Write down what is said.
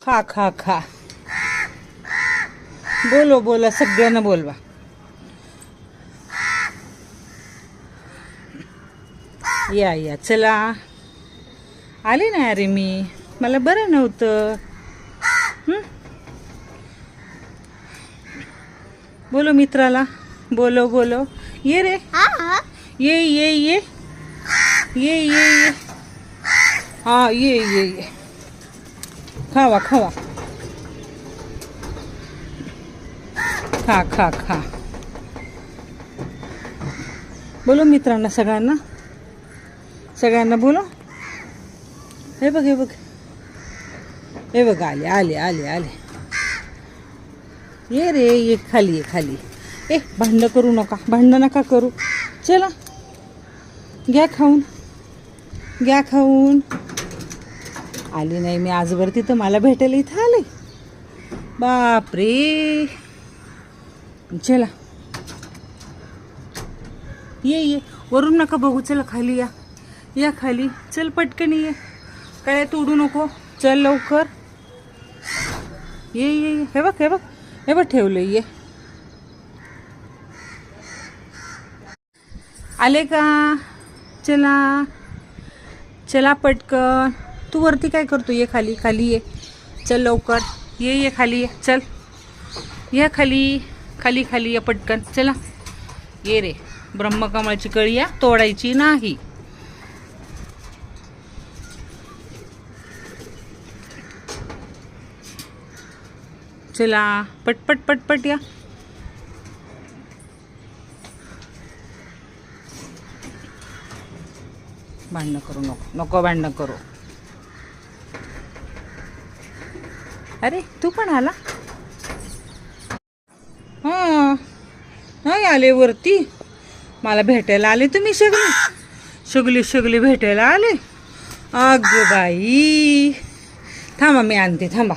खा खा खा. बोलो बोला, सगळ्यांना बोलवा. या या चला. आले ना अरे मी, मला बरं नव्हतं. बोलो मित्राला, बोलो बोलो. ये रे, ये ये ये ये ये ये. हा ये ये ये. खावा खावा, खा खा खा. बोलो मित्रांना, सगळ्यांना सगळ्यांना बोलो. हे बघ हे बघ हे बघ, आले आले आले आले. ये रे ये, खाली ये खाली. ए भांडणं करू नका, भांडणं नका करू. चला घ्या खाऊन, घ्या खाऊन. आली नाही मी आजवरती तर मला भेटायला इथं आले. बापरे. चला ये ये, वरून नका बघू. चला खाली या, या खाली. चल पटकन ये, काय तोडू नको. चल लवकर ये ये ये. हे बघ हे बघ हे बघ, ठेवलं. ये आले का. चला चला पटकन. तू वरती काय करतो. ये खाली, खाली ये. चल लवकर ये ये खाली ये. चल ये खाली, खाली खाली ये पटकन. चला ये रे. ब्रह्मकमळाची कळी या तोडायची नाही. चला पटपट पटपट या. भांडणं करू नको, नको भांडणं करू. अरे तू पण आला. हा नाही आले वरती, मला भेटायला आले तुम्ही सगळे. सगळे सगळे भेटायला आले. अग बाई, थांबा मी आणते, थांबा.